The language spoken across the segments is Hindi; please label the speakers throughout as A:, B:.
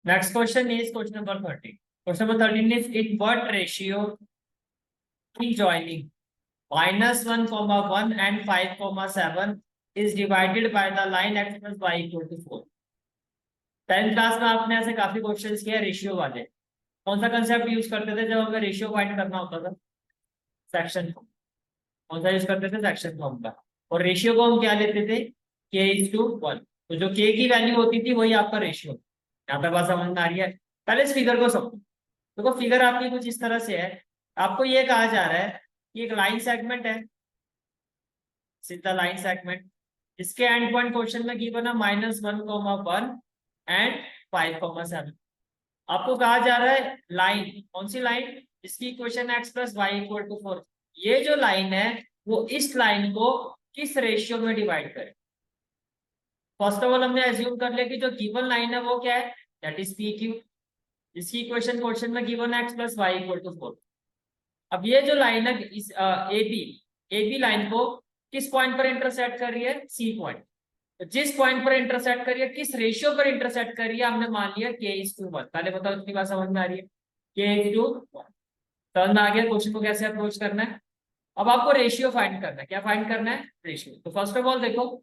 A: Next question is question number 13. Question number 13 is in what ratio in joining -1, 1 and 5, 7 is divided by the line x plus y equal to 4. 10th class में आपने ऐसे काफी क्वेश्चंस किए रेशियो वाले। कौन सा कंसेप्ट यूज करते थे जब हमें रेशियो फाइंड करना होता था? Section form. कौन सा यूज करते थे? सेक्शन फॉर्म का। और रेशियो को हम क्या लेते थे? k/1। तो जो k की वैल्यू होती थी वही आपका रेशियो। यहाँ तक बात समझ में आ रही है? पहले इस फिगर को समझो। देखो फिगर आपकी कुछ इस तरह से है। आपको ये कहा जा रहा है कि एक लाइन सेगमेंट है, सीधा लाइन सेगमेंट, इसके एंड पॉइंट क्वेश्चन में गिवन है -1, 1 एंड 5, 7। आपको कहा जा रहा है लाइन, कौन सी लाइन? इसकी equation x plus y equal to 4। ये जो लाइन है वो इस लाइन को किस रेशियो में डिवाइड करे? फर्स्ट ऑफ ऑल हमने एज्यूम कर लिया कि जो गिवन लाइन है वो क्या है, दैट इज पी क्यू। इसकी इक्वेशन क्वेश्चन में गिवन है x plus y equal to 4। अब ये जो लाइन है इस ए बी लाइन को किस पॉइंट पर इंटरसेक्ट कर रही है? C point. तो जिस पॉइंट पर इंटरसेक्ट कर रही है, किस रेशियो पर इंटरसेक्ट कर रही है, हमने मान लिया k/1। पहले बताओ इतनी बात समझ में आ रही है? k/1 समझ में आ गया क्वेश्चन को कैसे अप्रोच करना है? अब आपको रेशियो फाइंड करना है। क्या फाइंड करना है? रेशियो। तो फर्स्ट ऑफ ऑल देखो,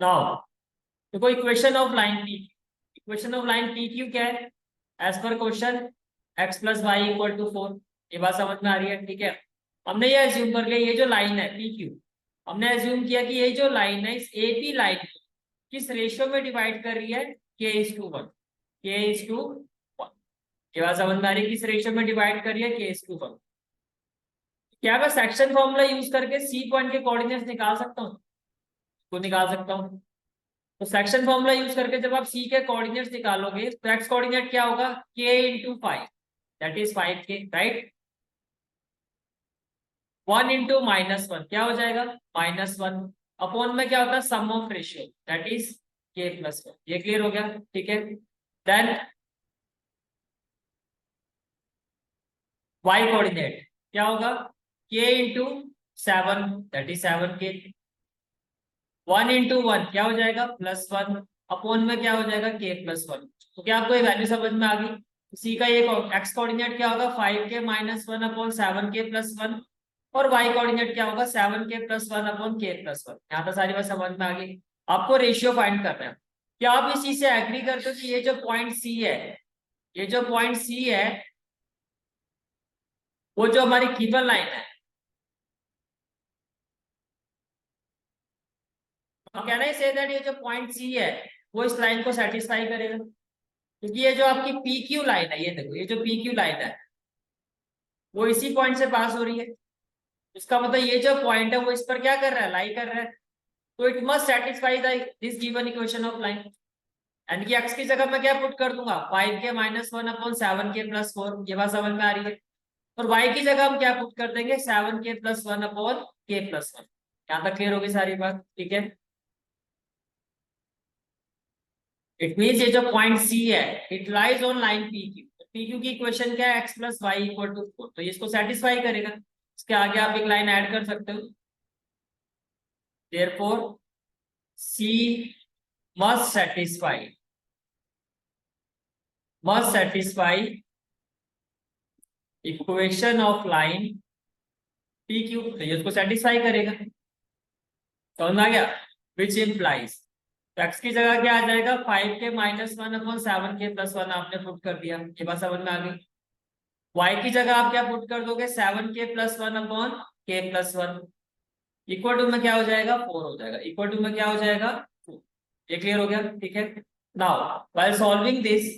A: नाउ देखो equation of line P, equation of line P Q क्या है? As per question x plus y equal to 4। ये बात समझ में आ रही है? ठीक है। हमने ये एज्यूम कर लिया, ये जो लाइन है पी क्यू, हमने एज्यूम किया कि ये जो लाइन है इस ए पी लाइन को किस रेशियो में डिवाइड कर रही है? k/1, k/1। ये बात समझ में आ रही है? किस रेशियो में डिवाइड कर रही है? k/1। क्या मैं सेक्शन फॉर्मूला यूज करके सी पॉइंट के कोऑर्डिनेट्स निकाल सकता हूँ? तो निकाल सकता हूँ। तो सेक्शन फॉर्मूला यूज करके जब आप सी के कोऑर्डिनेट्स निकालोगे तो एक्स कोऑर्डिनेट क्या होगा? k/5, that is 5k, right. 1 into -1 क्या हो जाएगा? -1 अपॉन में क्या होता है? Sum of ratio, that is k+1। ये क्लियर हो गया? ठीक है। देन y कोऑर्डिनेट क्या होगा? k/7, that is 7k। 1 into 1 क्या हो जाएगा? +1 अपॉन में क्या हो जाएगा? k+1। तो क्या आपको ये वैल्यू समझ में आ गई? सी का ये एक्स कोऑर्डिनेट क्या होगा? 5k -1 upon 7k+1। और y कोऑर्डिनेट क्या होगा? 7k+1 upon k+1। यहाँ तक सारी बात समझ में आ गई। आपको रेशियो फाइंड करना है। क्या आप इस चीज से एग्री करते हो कि ये जो पॉइंट सी है, ये जो पॉइंट सी है वो जो हमारी गिवन लाइन है, हम कह रहे हैं से दैट ये जो पॉइंट सी है वो इस लाइन को सेटिस्फाई करेगा। क्योंकि ये जो आपकी पी क्यू लाइन है, ये देखो, ये जो पी क्यू लाइन है वो इसी पॉइंट से पास हो रही है। इसका मतलब ये जो पॉइंट है वो इस पर क्या कर रहा है? लाई कर रहा है। तो it must satisfy this given equation of line. यानी कि x की जगह मैं क्या पुट कर दूंगा? 5k -1 upon 7k+4। ये बात समझ में आ रही है? और y की जगह हम क्या पुट कर देंगे? 7k+1 upon k+1। यहाँ तक क्लियर होगी सारी बात? ठीक है। इट मीन्स ये जो पॉइंट सी है it lies on line P Q. P Q की इक्वेशन क्या है? x plus y equal to 4। तो ये इसको सेटिस्फाई करेगा। इसके आगे आप एक लाइन ऐड कर सकते हो। Therefore C must satisfy, must satisfy equation of line P Q. तो ये उसको सेटिस्फाई करेगा। समझ आ गया? विच इम्प्लाइज, तो x की जगह क्या आ जाएगा? 5k -1 अपॉन 7k+1 आपने पुट कर दिया। ये बात समझ में आ गई? y की जगह आप क्या पुट कर दोगे? 7k+1 upon k+1 equal to में क्या हो जाएगा? 4 हो जाएगा। इक्वल टू में क्या हो जाएगा? 4। ये क्लियर हो गया? ठीक है। Now while solving this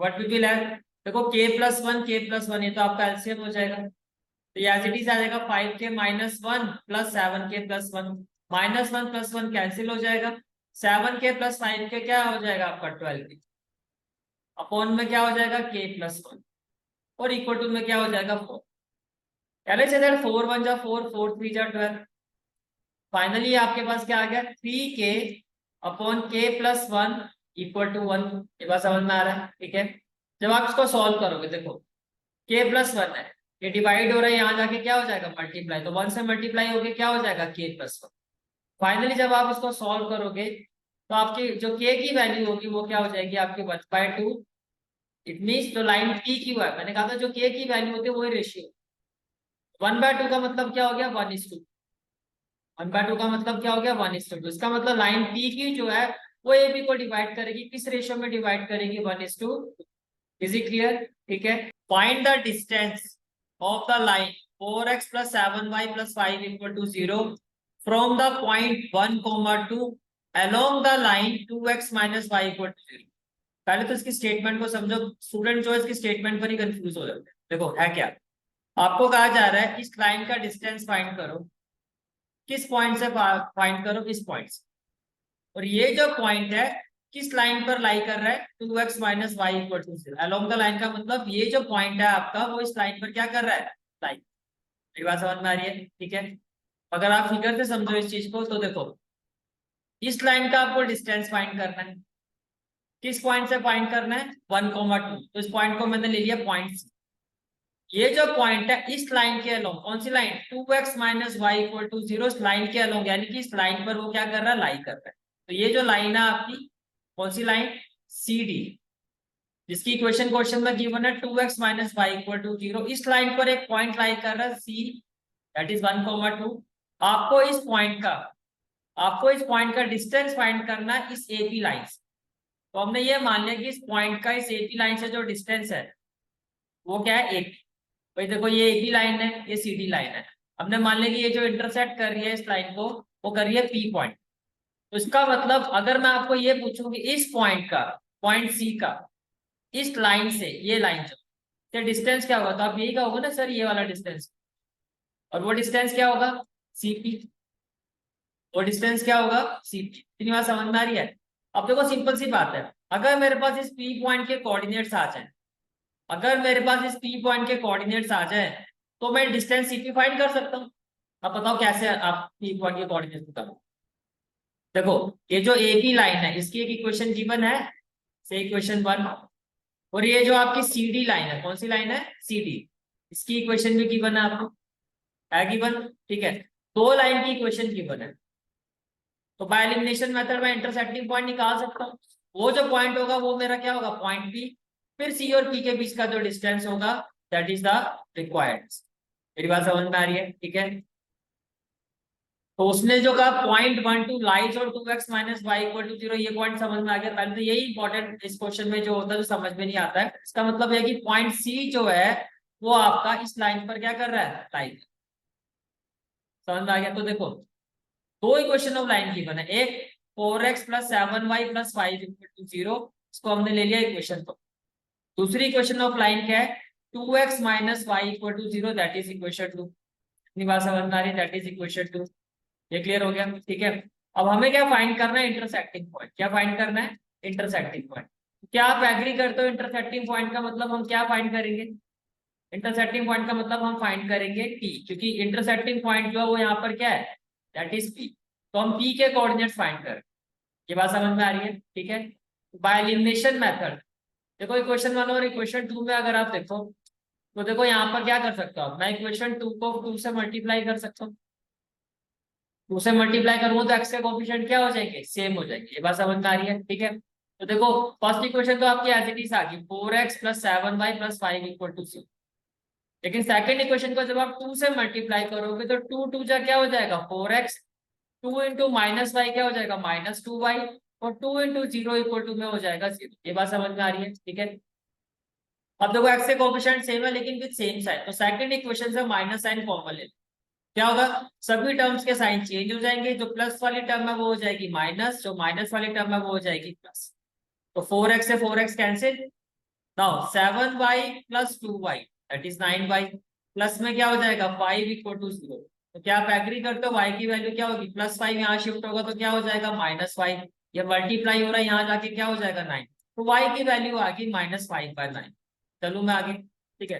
A: what we will have, देखो k+1 ये तो आपका एलसीएम हो जाएगा। तो ये एज इट इज आ जाएगा 5k -1 प्लस 7k+1। -1 + 1 कैंसिल हो जाएगा। 7k + 5k क्या हो जाएगा आपका? 12k। अपॉन में क्या हो जाएगा? k+1 और इक्वल टू में क्या हो जाएगा? 4। पहले से 4 1 जा 4, 4 3 जा 12। फाइनली आपके पास क्या आ गया? 3k upon k+1 equal to 1। ये बात समझ में आ रहा है? ठीक है। जब आप इसको सॉल्व करोगे, देखो k+1 है, ये डिवाइड हो रहा है, यहाँ जाके क्या हो जाएगा मल्टीप्लाई, तो 1 से मल्टीप्लाई होके क्या हो जाएगा k+1। फाइनली जब आप इसको सॉल्व करोगे तो आपकी जो k की वैल्यू होगी वो क्या हो जाएगी आपकी 1/2। इट मीन्स जो लाइन P की हुआ है, मैंने कहा था जो k की वैल्यू होती है वही रेशियो। 1/2 का मतलब क्या हो गया 1:2। 1/2 का मतलब क्या हो गया 1:2। इसका मतलब लाइन P की जो है वो AB को डिवाइड करेगी, किस रेशियो में डिवाइड करेगी 1:2। Is it clear? ठीक है। Find the distance of the line 4x + 7y + 5 = 0 from the point 1, 2 along the line 2x - y = 0। पहले तो इसकी स्टेटमेंट को समझो, स्टूडेंट जो इसकी स्टेटमेंट पर ही कंफ्यूज हो जाते हैं। देखो है क्या, आपको कहा जा रहा है इस लाइन का डिस्टेंस फाइंड करो, किस पॉइंट से फाइंड करो, इस पॉइंट से। और ये जो पॉइंट है किस लाइन पर लाई कर रहा है 2x - y = 0। Along the line का मतलब ये जो पॉइंट है आपका वो इस लाइन पर क्या कर रहा है लाई। मेरी बात समझ में आ रही है? ठीक है। अगर आप फिगर से समझो इस चीज को तो देखो, इस लाइन का आपको डिस्टेंस फाइंड करना है, किस पॉइंट से फाइंड करना है 1, 2। तो इस पॉइंट को मैंने ले लिया पॉइंट C। ये जो पॉइंट है इस लाइन के अलोंग, कौन सी लाइन 2x - y = 0, इस लाइन के अलोंग, यानी कि इस लाइन पर वो क्या कर रहा है लाई कर रहा है। तो ये जो लाइन है आपकी कौन सी लाइन CD, जिसकी इक्वेशन क्वेश्चन में गिवन है 2x - y = 0, इस लाइन पर एक पॉइंट लाई कर रहा है C, दैट इज 1, 2। आपको इस पॉइंट का डिस्टेंस फाइंड करना है इस AP लाइन से। तो हमने ये मान लिया कि इस पॉइंट का इस AP लाइन से जो डिस्टेंस है वो क्या है 1। भाई देखो ये AP लाइन है, ये CD लाइन है। हमने मान लिया कि ये जो इंटरसेक्ट कर रही है इस लाइन को वो कर रही है P पॉइंट। तो इसका मतलब अगर मैं आपको ये पूछूं कि इस पॉइंट का, पॉइंट C का इस लाइन से ये लाइन जो डिस्टेंस क्या होगा, तो आप यही कहोगे ना सर ये वाला डिस्टेंस, और वो डिस्टेंस क्या होगा CP। वो डिस्टेंस क्या होगा CP। इतनी बात समझ में आ रही है? अब देखो सिंपल सी बात है, अगर मेरे पास इस P पॉइंट के कोऑर्डिनेट्स आ जाए, अगर मेरे पास इस P पॉइंट के कोऑर्डिनेट्स आ जाए तो मैं डिस्टेंस CP फाइंड कर सकता हूँ। अब बताओ कैसे आप P पॉइंट के कोऑर्डिनेट्स बताओ। देखो ये जो AP लाइन है इसकी एक इक्वेशन गिवन है, से इक्वेशन 1। और ये जो आपकी CD लाइन है, कौन सी लाइन है CD, इसकी इक्वेशन भी गिवन है आपको, है गिवन। ठीक है, दो लाइन की इक्वेशन गिवन है, तो बाय एलिमिनेशन मेथड में इंटरसेक्टिंग पॉइंट निकाल सकता हूँ। वो जो पॉइंट होगा वो मेरा क्या होगा पॉइंट P, फिर C और P के बीच का जो डिस्टेंस होगा दैट इज द रिक्वायर्ड। मेरी बात समझ में आ रही है? ठीक है। तो उसने जो कहा .12 लाइज और 2x - y = 0, ये पॉइंट समझ में आ गया। पहले तो यही इंपॉर्टेंट इस क्वेश्चन में जो होता है जो समझ में नहीं आता है, इसका मतलब है कि पॉइंट C जो है वो आपका इस लाइन पर क्या कर रहा है लाइन। समझ में आ गया? तो देखो दो इक्वेशन ऑफ लाइन गिवन है, एक 4x + 7y + 5 = 0, इसको हमने ले लिया इक्वेशन। तो दूसरी इक्वेशन ऑफ लाइन क्या है 2x - y = 0, that is equation 2। अपनी बात समझ में आ रही है? That is equation 2। ये क्लियर हो गया? ठीक है। अब हमें क्या फाइंड करना है इंटरसेक्टिंग पॉइंट। क्या फाइंड करना है इंटरसेक्टिंग पॉइंट। क्या आप एग्री करते हो इंटरसेक्टिंग पॉइंट का मतलब हम क्या फाइंड करेंगे? इंटरसेक्टिंग पॉइंट का मतलब हम फाइंड करेंगे P, क्योंकि इंटरसेक्टिंग पॉइंट जो है वो यहाँ पर क्या है दैट इज P। तो हम P के कोऑर्डिनेट्स फाइंड करें। ये बात समझ में आ रही है? ठीक है। बाय एलिमिनेशन मेथड, देखो इक्वेशन 1 और इक्वेशन 2 में अगर आप देखो तो देखो यहाँ पर क्या कर सकता हूँ मैं, इक्वेशन 2 को 2 से मल्टीप्लाई कर सकता हूँ। 2 से मल्टीप्लाई करूंगा तो x के कोएफिशिएंट क्या हो जाएंगे सेम हो जाएंगे। ये बात समझ में आ रही है? ठीक है। तो देखो फर्स्ट इक्वेशन तो आपकी एज इट इज आ गई 4x + 7y + 5 = 0। लेकिन सेकंड इक्वेशन को जब आप 2 से मल्टीप्लाई करोगे तो 2 2 जा क्या हो जाएगा 4x, 2 × -y क्या हो जाएगा -2y, और 2 × 0 = 2 में हो जाएगा 0। ये बात समझ में आ रही है? ठीक है। अब देखो x के कोएफिशिएंट सेम है लेकिन विद सेम साइन, तो सेकंड इक्वेशन से माइनस साइन कॉमन ले, क्या होगा सभी टर्म्स के साइन चेंज हो जाएंगे। जो प्लस वाली टर्म है वो हो जाएगी माइनस, जो माइनस वाली टर्म है वो हो जाएगी प्लस। तो 4x से 4x cancel, now 7y + 2y that is 9y, plus में क्या हो जाएगा 5 = 0। तो क्या आप एग्री करते हो y की वैल्यू क्या होगी +5, यहाँ शिफ्ट होगा तो क्या हो जाएगा -5, ये मल्टीप्लाई हो रहा है यहाँ जाके क्या हो जाएगा 9, तो y की वैल्यू आ गई -5/9। चलू मैं आगे। ठीक है।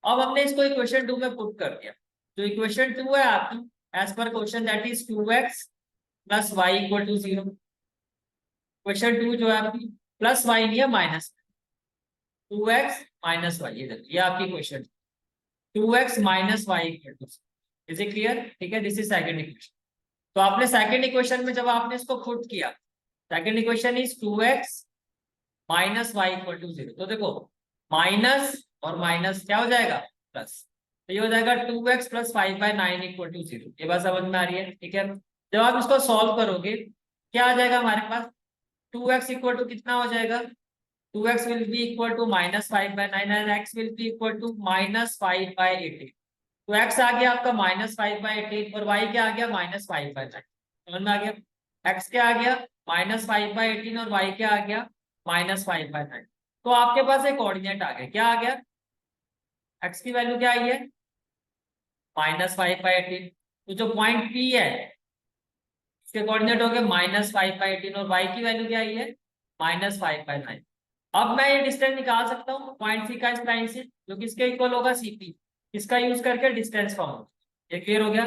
A: अब हमने इसको इक्वेशन 2 में पुट कर दिया। जो इक्वेशन 2 है आपकी as per question that is 2x + y = 0। Question 2 जो है आपकी प्लस y नहीं है माइनस, 2x - y, ये आपकी क्वेश्चन। 2x minus y equal to, is it clear? ठीक है, दिस इज सेकंड इक्वेशन। तो आपने सेकंड इक्वेशन में जब आपने इसको पुट किया, second equation is 2x minus y equal to 0। तो देखो माइनस और माइनस क्या हो जाएगा, प्लस। तो ये हो जाएगा 2x प्लस 5/9 इक्वल टू 0। ये बात समझ में आ रही है? ठीक है, जब आप इसको सॉल्व करोगे क्या आ जाएगा हमारे पास, 2x इक्वल टू कितना हो जाएगा, 2x will be equal to -5/9 and x will be equal to -5/18। तो x आ गया आपका -5/18 और y क्या आ गया -5/9। समझ में आ गया? x क्या आ गया -5/18 और y क्या आ गया -5/9। तो आपके पास एक कोऑर्डिनेट आ गया, क्या आ गया, x की वैल्यू क्या आई है -5/18। तो जो पॉइंट P है इसके कोऑर्डिनेट हो गए -5/18 और y की वैल्यू क्या आई है -5/9। अब मैं ये डिस्टेंस निकाल सकता हूँ पॉइंट सी का इस लाइन से, जो किसके इक्वल होगा सीपी। इसका यूज करके डिस्टेंस फाउंड, ये क्लियर हो गया?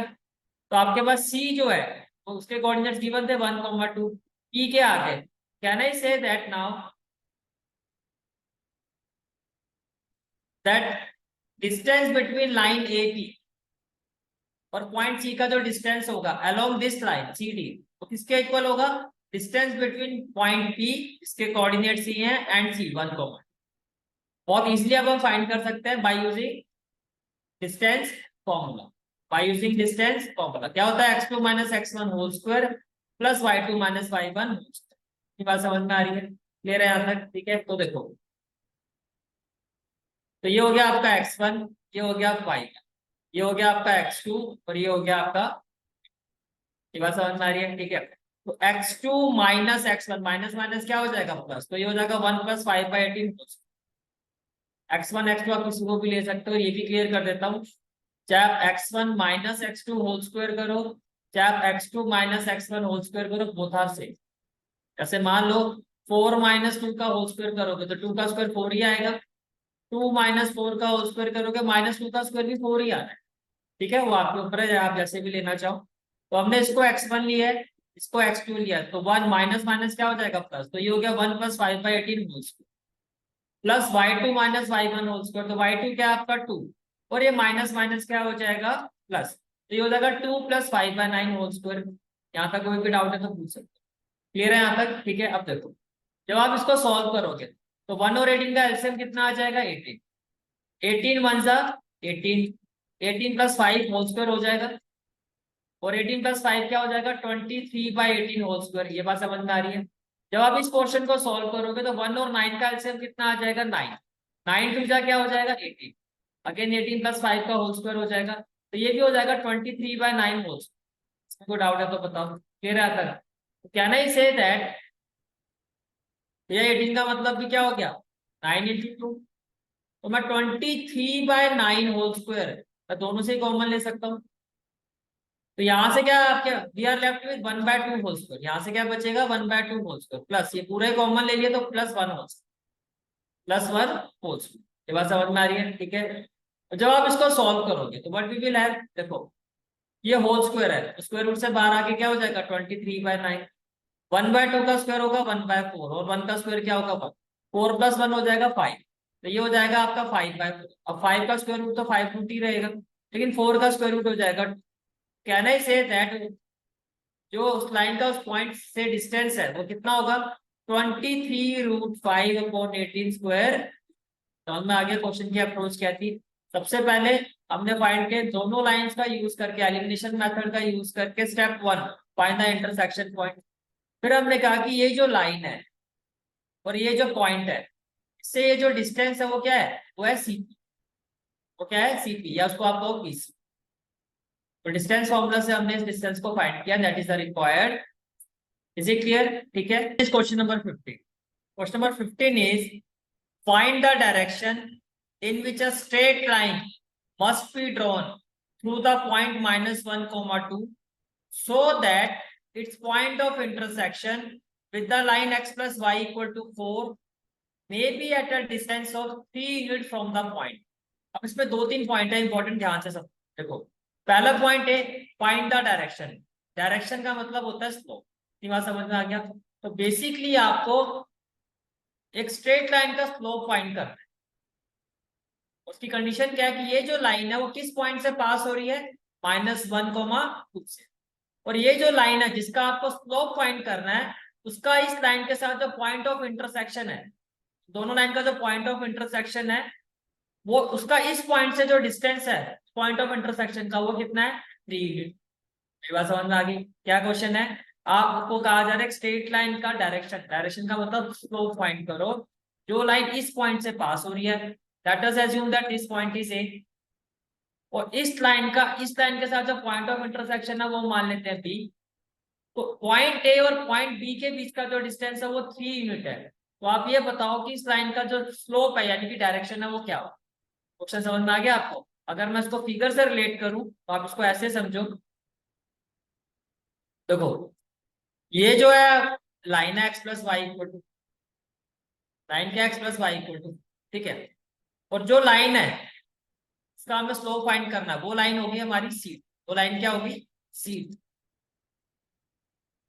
A: तो आपके पास सी जो है तो उसके कोऑर्डिनेट्स गिवन थे 1,2। पी के आगे can I say that now that distance between line A P और पॉइंट सी का जो डिस्टेंस होगा along this line C D, तो किसके इक्वल होगा, डिस्टेंस बिटवीन पॉइंट पी, इसके कोऑर्डिनेट सी है, एंड सी 1,1। बहुत इजीली अब हम फाइंड कर सकते हैं by using distance formula. By using distance formula क्या होता है, x2 minus x1 whole square plus y2 minus y1 whole square. ये बात समझ में आ रही है? क्लियर है यहाँ तक? ठीक है, तो देखो तो ये हो गया आपका x1, ये हो गया y, ये हो गया आपका x2 और ये हो गया आपका, ये बात समझ में आ रही है? ठीक है, तो x2 minus x1 minus minus क्या हो जाएगा प्लस, तो ये हो जाएगा 1 प्लस 5/18। x1 x2 आप किसी को भी ले सकते हो, ये भी क्लियर कर देता हूँ। चाहे आप x1 minus x2 whole square करो, चाहे आप x2 minus x1 whole square करो, बोथ आर सेम। जैसे मान लो 4 माइनस 2 का होल स्क्वायर करोगे तो 2 का स्क्वायर 4 ही आएगा, 2 माइनस 4 का होल स्क्वायर करोगे -2 का स्क्वायर भी 4 ही आना है। ठीक है, वो आपके ऊपर है, आप जैसे भी लेना चाहो। तो हमने इसको x1 लिया है, इसको x2 लिया है, तो 1 माइनस माइनस क्या हो जाएगा प्लस, तो ये हो गया 1 plus 5/18 whole square plus y2 minus y1 whole square, तो y2 क्या है आपका 2 और ये माइनस माइनस क्या हो जाएगा प्लस, तो ये हो जाएगा 2 प्लस 5/9 होल स्क्वायर। यहाँ तक कोई भी डाउट है तो पूछ सकते हो। क्लियर है यहाँ तक? ठीक है, अब देखो जब आप इसको सॉल्व करोगे तो 1 और 18 का एलसीएम कितना आ जाएगा 18, 18 1 जा 18, 18 प्लस 5 होल स्क्वायर हो जाएगा और 18 प्लस 5 क्या हो जाएगा 23/18 होल स्क्वायर। ये बात समझ में आ रही है? जब आप इस क्वेश्चन को सॉल्व करोगे तो 1 और 9 का एलसीएम कितना आ जाएगा 9, 9 टू जा क्या हो जाएगा 18, अगेन 18 प्लस 5 का होल स्क्वायर हो जाएगा, तो ये भी हो जाएगा 23/9 होल स्क्वायर। कोई डाउट है तो बताओ, क्लियर है आता है? तो कैन आई से दैट ये 18 का मतलब भी क्या हो गया 9 × 2, तो मैं 23/9 होल स्क्वायर मैं दोनों से कॉमन ले सकता हूँ। तो यहाँ से क्या आपके we are left with 1/2 whole square, यहाँ से क्या बचेगा 1/2 होल स्क्वायर प्लस ये पूरे कॉमन ले लिए तो +1 होल स्क्वायर, +1 होल स्क्वायर। ये बात समझ में आ रही है? ठीक है, तो जब आप इसको सॉल्व करोगे तो व्हाट वी विल हैव, देखो ये होल स्क्वायर है, स्क्वायर रूट से बाहर आके क्या हो जाएगा 23/9, 1/2 का स्क्वायर होगा 1/4 और 1 का स्क्वायर क्या होगा 1, 4 + 1 हो जाएगा 5, तो ये हो जाएगा आपका 5/4। अब 5 का स्क्वायर रूट तो 5 रूट ही रहेगा, लेकिन 4 का स्क्वायर रूट हो जाएगा। कैन आई से दैट जो उस लाइन का उस पॉइंट से डिस्टेंस है वो कितना होगा 23√5/18 स्क्वायर। समझ में आ गया क्वेश्चन की अप्रोच क्या थी? सबसे पहले हमने फाइंड किया दोनों लाइंस का यूज करके, एलिमिनेशन मेथड का यूज करके, step 1 find the intersection point. फिर हमने कहा कि ये जो लाइन है और ये जो पॉइंट है इससे ये जो डिस्टेंस है वो क्या है, वो है सीपी। वो क्या है सीपी, या उसको आप कहो पीसी। तो डिस्टेंस फॉर्मूला से हमने इस डिस्टेंस को फाइंड किया, that is the required. Is it clear? ठीक है, question number 15। Question number 15 is find the direction in which a straight line must be drawn through the point -1, 2 so that its point of intersection with the line x plus y equal to 4 may be at a distance of 3 units from the point। अब इसमें 2-3 पॉइंट है इंपॉर्टेंट, ध्यान से सब देखो। पहला पॉइंट है फाइंड द डायरेक्शन। डायरेक्शन का मतलब होता है स्लोप। ये बात समझ में आ गया? तो बेसिकली आपको एक स्ट्रेट लाइन का स्लोप फाइंड करना है। उसकी कंडीशन क्या है कि ये जो लाइन है वो किस पॉइंट से पास हो रही है, -1, 2 से। और ये जो लाइन है जिसका आपको स्लोप फाइंड करना है, उसका इस लाइन के साथ जो पॉइंट ऑफ इंटरसेक्शन है, दोनों लाइन का जो पॉइंट ऑफ इंटरसेक्शन है, वो उसका इस पॉइंट से जो डिस्टेंस है पॉइंट ऑफ इंटरसेक्शन का, वो कितना है, 3 यूनिट। बात समझ में आ गई? क्या क्वेश्चन है, आपको कहा जा रहा है स्ट्रेट लाइन का डायरेक्शन, डायरेक्शन का मतलब स्लोप फाइंड करो, जो लाइन इस पॉइंट से पास हो रही है, let us assume that this point is a, और इस लाइन के साथ जो पॉइंट ऑफ इंटरसेक्शन है वो मान लेते हैं बी। तो पॉइंट ए और पॉइंट बी के बीच का जो डिस्टेंस है वो 3 यूनिट है। तो आप ये बताओ कि इस लाइन का जो स्लोप है यानी कि डायरेक्शन है वो क्या हो। क्वेश्चन समझ में आ गया आपको? अगर मैं इसको फिगर से रिलेट करूं तो आप इसको ऐसे समझो, देखो ये जो है लाइन है x+y, लाइन क्या x+y, ठीक है। और जो लाइन है इसका हमें स्लोप फाइंड करना है, वो लाइन होगी हमारी सी, वो लाइन क्या होगी, सी।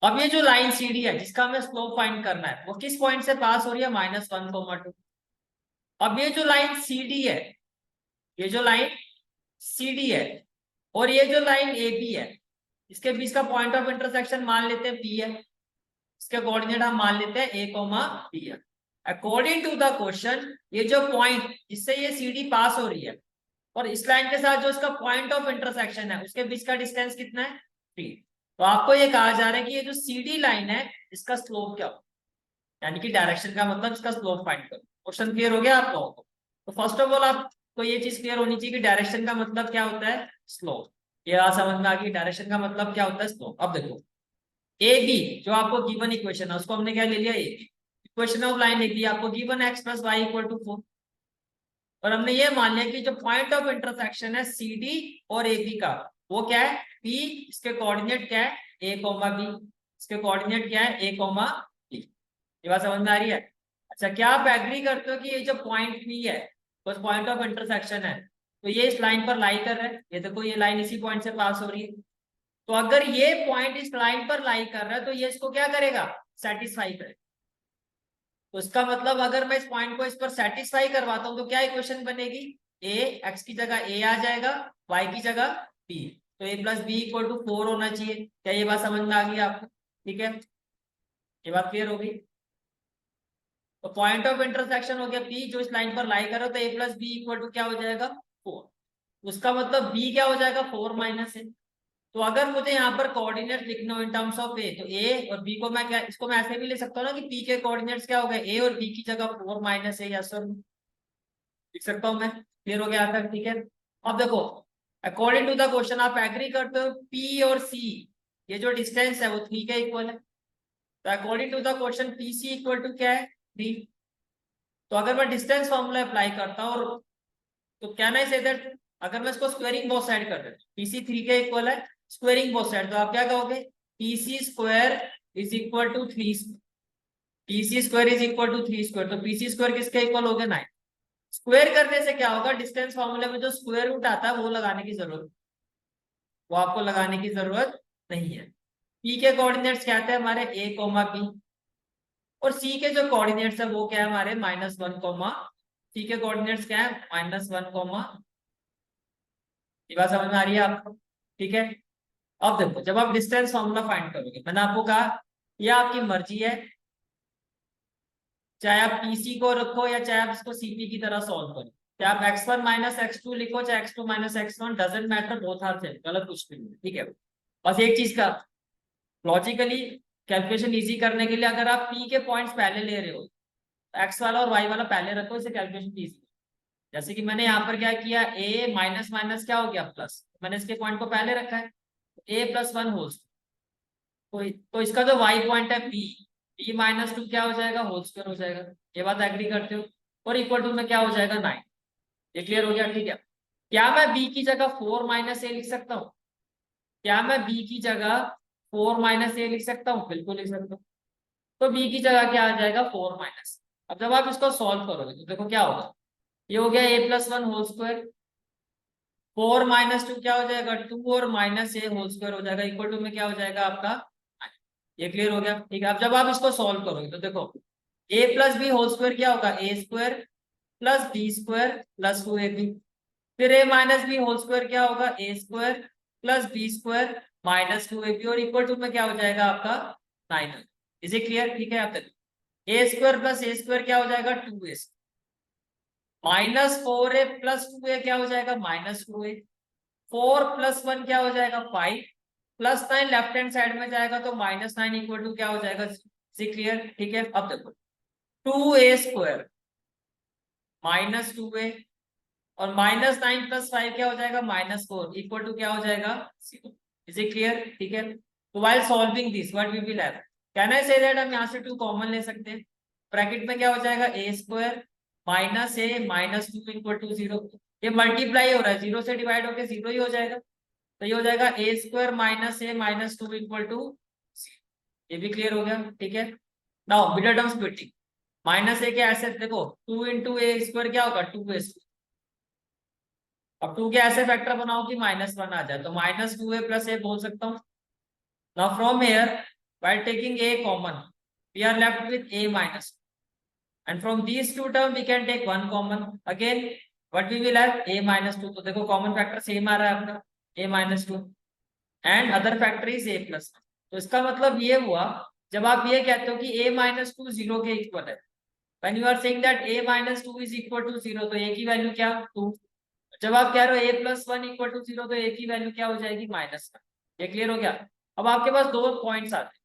A: अब ये जो लाइन सी डी है जिसका हमें स्लोप फाइंड करना है, वो किस पॉइंट से पास हो रही है, -1, 2। अब ये जो लाइन सी डी है, ये जो लाइन सी डी है और ये जो लाइन ए बी है, इसके बीच का पॉइंट ऑफ इंटरसेक्शन मान लेते हैं पी है, इसके कोऑर्डिनेट हम मान लेते हैं a, b है। अकॉर्डिंग टू द क्वेश्चन, ये जो पॉइंट जिससे ये सी डी पास हो रही है और इस लाइन के साथ जो इसका पॉइंट ऑफ इंटरसेक्शन है, उसके बीच का डिस्टेंस कितना है, 3। तो आपको ये कहा जा रहा है कि ये जो सी डी लाइन है इसका स्लोप क्या हो, यानी कि डायरेक्शन का मतलब इसका स्लोप फाइंड करो। क्वेश्चन क्लियर हो गया आप लोगों को? तो फर्स्ट ऑफ ऑल आपको ये चीज क्लियर होनी चाहिए कि डायरेक्शन का मतलब क्या होता है, स्लोप। ये समझ में आ गई, डायरेक्शन का मतलब क्या होता है, स्लोप। अब देखो ए बी जो आपको गिवन इक्वेशन है उसको हमने क्या ले लिया, A B equation of line लिख दी, आपको गिवन x+y = 4। और हमने ये मान लिया कि जो पॉइंट ऑफ इंटरसेक्शन है सी डी और ए बी का, वो क्या है, पी, इसके कोऑर्डिनेट क्या है, a, b, इसके कोऑर्डिनेट क्या है, a, b। ये बात समझ में आ रही है? अच्छा, क्या आप एग्री करते हो कि ये जो पॉइंट पी है बस पॉइंट ऑफ इंटरसेक्शन है, तो ये इस लाइन पर लाई कर रहा है, ये देखो ये लाइन इसी पॉइंट से पास हो रही है। तो अगर ये पॉइंट इस लाइन पर लाई कर रहा है तो ये इसको क्या करेगा, सेटिस्फाई करेगा। तो इसका मतलब अगर मैं इस पॉइंट को इस पर सेटिस्फाई करवाता हूं तो क्या इक्वेशन बनेगी, ए, एक्स की जगह ए आ जाएगा, वाई की जगह बी। तो a+b = 4 होना चाहिए। क्या ये बात समझ में आ गई आपको? ठीक है, ये बात क्लियर हो गई। तो पॉइंट ऑफ इंटरसेक्शन हो गया P जो इस लाइन पर लाई कर रहा, तो a+b = क्या हो जाएगा, 4। उसका मतलब B क्या हो जाएगा, 4 - a। तो अगर मुझे यहाँ पर कोऑर्डिनेट लिखना हो इन टर्म्स ऑफ ए, तो ए और बी को मैं क्या, इसको मैं ऐसे भी ले सकता हूँ ना कि पी के कोऑर्डिनेट्स क्या हो गए, ए और बी की जगह 4 - a, या सर लिख सकता हूँ मैं। क्लियर हो गया यहाँ तक? ठीक है। अब देखो अकॉर्डिंग टू द क्वेश्चन आप एग्री करते हो पी और सी, ये जो डिस्टेंस है वो 3 के इक्वल है। तो according to the question P C equal to क्या है, 3। तो अगर मैं डिस्टेंस फॉर्मूला अप्लाई करता हूँ और तो क्या ना से दैट, अगर मैं इसको स्क्वायरिंग बोथ साइड कर देता हूँ, पीसी 3 के इक्वल है, स्क्वायरिंग बोथ साइड, तो आप क्या कहोगे, PC² = 3, PC² = 3²। तो PC² किसके इक्वल हो गया, 9। स्क्वायर करने से क्या होगा, डिस्टेंस फॉर्मूले में जो स्क्वायर रूट आता है वो लगाने की जरूरत, वो आपको लगाने की जरूरत नहीं है। P के कोऑर्डिनेट्स क्या थे हमारे, a, b, और C के जो कोऑर्डिनेट्स है वो क्या है हमारे, -1, C के कोऑर्डिनेट्स क्या है, -1, ये बात समझ में आ रही है आपको? ठीक है। अब देखो जब आप डिस्टेंस फॉर्मूला फाइंड करोगे, मैंने आपको कहा ये आपकी मर्जी है, चाहे आप पीसी को रखो या चाहे आप इसको सीपी की तरह सॉल्व करो, चाहे आप x1 - x2 लिखो चाहे x2 - x1, doesn't matter, both are same, गलत कुछ भी नहीं। ठीक है, बस एक चीज का लॉजिकली कैलकुलेशन इजी करने के लिए अगर आप पी के पॉइंट्स पहले ले रहे हो, एक्स वाला और वाई वाला पहले रखो, इसे कैलकुलेशन इजी। जैसे कि मैंने यहाँ पर क्या किया, a माइनस माइनस क्या हो गया प्लस, मैंने इसके पॉइंट को पहले रखा है, a+1 होल। तो इसका जो y पॉइंट है b, b-2 क्या हो जाएगा, होल स्क्वायर हो जाएगा। ये बात एग्री करते हो? और इक्वल टू में क्या हो जाएगा, 9। ये क्लियर हो गया? ठीक है। क्या मैं b की जगह 4 - a लिख सकता हूँ? क्या मैं b की जगह 4 - a लिख सकता हूँ? बिल्कुल लिख सकता हूँ। तो b की जगह क्या आ जाएगा, 4 - अब जब आप इसको सॉल्व करोगे तो देखो क्या होगा, ये हो गया a+1 होल स्क्वायर, 4 - 2 क्या हो जाएगा, 2, और -a होल स्क्वायर हो जाएगा, इक्वल टू में क्या हो जाएगा आपका। ये क्लियर हो गया? ठीक है। अब जब आप इसको सॉल्व करोगे तो देखो a + b होल स्क्वायर क्या होगा, a² + b² + 2ab। फिर a minus b whole square क्या होगा, a square plus b square minus 2ab और इक्वल टू में क्या हो जाएगा आपका 9। Is it clear? ठीक है, आप a square plus a square क्या हो जाएगा 2a minus 4a plus 2a क्या हो जाएगा माइनस 2a 4 प्लस 1 क्या हो जाएगा 5 प्लस 9 लेफ्ट हैंड साइड में जाएगा तो माइनस 9 इक्वल टू क्या हो जाएगा, सी क्लियर? ठीक है, अब देखो 2a स्क्वायर माइनस 2a और माइनस 9 प्लस 5 क्या हो जाएगा माइनस 4 इक्वल टू क्या हो जाएगा 0। Is it clear? ठीक है, तो while solving this what we will have, can I say that हम यहाँ से 2 कॉमन ले सकते हैं। ब्रैकेट में क्या हो जाएगा a square minus a minus 2 equal to 0। ये मल्टीप्लाई हो रहा है, 0 से डिवाइड होकर 0 ही हो जाएगा, तो ये हो जाएगा a square minus a minus 2 equal to 0। ये भी क्लियर हो गया, ठीक है। Now middle term splitting, minus a के ऐसे देखो 2 इंटू ए स्क्वायर क्या होगा 2a स्क्वायर, अब 2 के ऐसे फैक्टर बनाओ कि माइनस 1 आ जाए, तो माइनस 2a प्लस a बोल सकता हूँ। Now from here by taking a common we are left with a minus, and from these two term we can take one common, again what we will have a minus 2, तो देखो कॉमन फैक्टर सेम आ रहा है आपका a minus 2 and other factor is a plus 1। तो इसका मतलब ये हुआ जब आप ये कहते हो कि a minus 2 0 के इक्वल है, when you are saying that a minus 2 is equal to 0, तो a की वैल्यू क्या 2। जब आप कह रहे हो a plus 1 इक्वल टू 0, तो a की वैल्यू क्या हो जाएगी माइनस 1। ये क्लियर हो गया? अब आपके पास दो पॉइंट्स आते हैं,